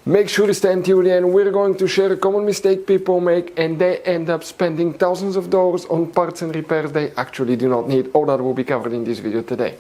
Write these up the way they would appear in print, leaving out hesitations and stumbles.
Make sure to stay until the end. We're going to share a common mistake people make and they end up spending thousands of dollars on parts and repairs they actually do not need. All that will be covered in this video today.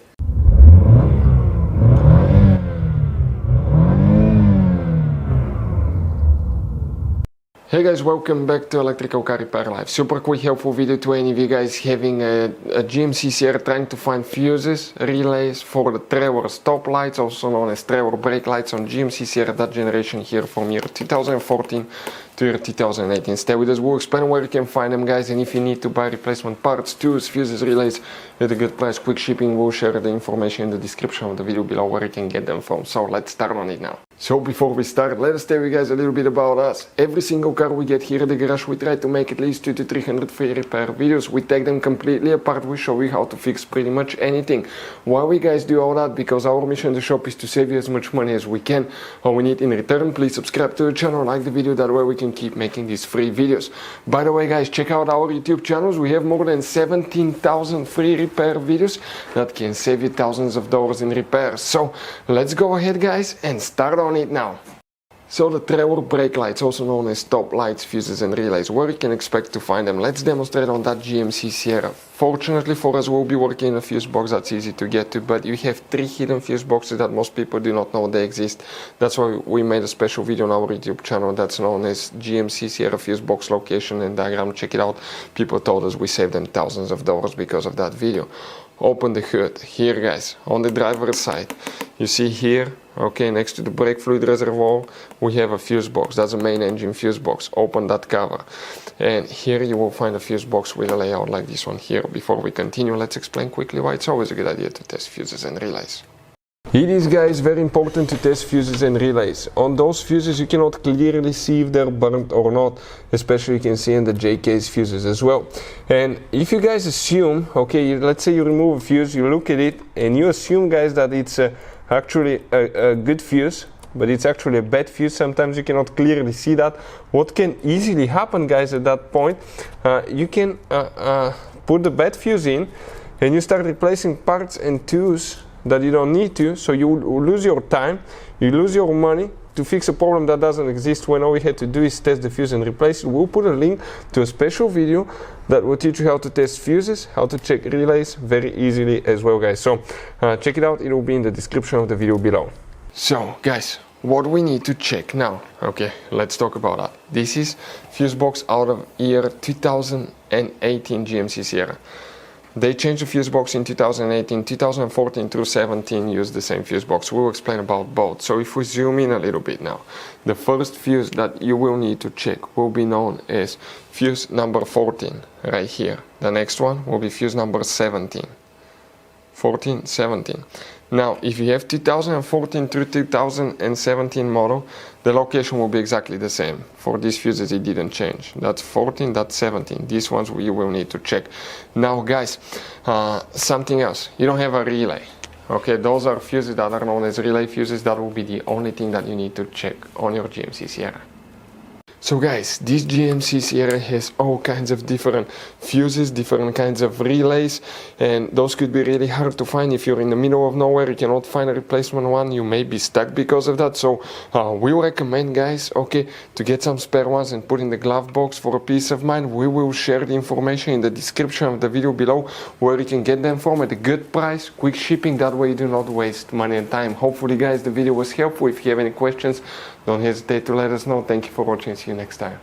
Hey guys, welcome back to Electrical Car Repair Live. Super quick helpful video to any of you guys having a GMC Sierra trying to find fuses, relays for the trailer stop lights, also known as trailer brake lights on GMC Sierra, that generation here from year 2014 to year 2018. Stay with us, we'll explain where you can find them guys, and if you need to buy replacement parts, tools, fuses, relays at a good price, quick shipping, we'll share the information in the description of the video below where you can get them from. So let's start on it now. So before we start, let us tell you guys a little bit about us. Every single car we get here at the garage, we try to make at least 200 to 300 free repair videos. We take them completely apart, we show you how to fix pretty much anything. Why we guys do all that? Because our mission in the shop is to save you as much money as we can. All we need in return, please subscribe to the channel, like the video, that way we can keep making these free videos. By the way guys, check out our YouTube channels. We have more than 17,000 free repair videos that can save you thousands of dollars in repairs. So let's go ahead guys and start on it now. So the trailer brake lights, also known as stop lights, fuses and relays, where you can expect to find them. Let's demonstrate on that GMC Sierra. Fortunately for us, we'll be working in a fuse box that's easy to get to, but you have 3 hidden fuse boxes that most people do not know they exist. That's why we made a special video on our YouTube channel that's known as GMC Sierra fuse box location and diagram. Check it out. People told us we saved them thousands of dollars because of that video. Open the hood. Here guys, on the driver's side, you see here, okay, next to the brake fluid reservoir, we have a fuse box. That's a main engine fuse box. Open that cover. And here you will find a fuse box with a layout like this one here. Before we continue, let's explain quickly why it's always a good idea to test fuses and relays. It is guys very important to test fuses and relays. On those fuses you cannot clearly see if they're burnt or not, especially you can see in the J-case fuses as well. And if you guys assume, okay, let's say you remove a fuse, you look at it and you assume guys that it's actually a good fuse, but it's actually a bad fuse. Sometimes you cannot clearly see that. What can easily happen guys at that point, you can put the bad fuse in and you start replacing parts and tools that you don't need to, so you lose your time, you lose your money to fix a problem that doesn't exist, when all we had to do is test the fuse and replace it. We'll put a link to a special video that will teach you how to test fuses, how to check relays very easily as well guys. So check it out, it will be in the description of the video below. So guys, what we need to check now, okay, let's talk about that. This is fuse box out of year 2018 GMC Sierra. They changed the fuse box in 2018, 2014 through 17 used the same fuse box. We'll explain about both. So if we zoom in a little bit now, the first fuse that you will need to check will be known as fuse number 14, right here. The next one will be fuse number 17. 14, 17. Now, if you have 2014 through 2017 model, the location will be exactly the same. For these fuses, it didn't change. That's 14, that's 17. These ones you will need to check. Now, guys, something else. You don't have a relay. Okay, those are fuses that are known as relay fuses. That will be the only thing that you need to check on your GMC Sierra. So guys, this GMC Sierra has all kinds of different fuses, different kinds of relays, and those could be really hard to find. If you're in the middle of nowhere, you cannot find a replacement one, you may be stuck because of that. So we recommend guys, okay, to get some spare ones and put in the glove box for a peace of mind. We will share the information in the description of the video below where you can get them from at a good price, quick shipping, that way you do not waste money and time. Hopefully guys the video was helpful. If you have any questions, don't hesitate to let us know. Thank you for watching. See you next time.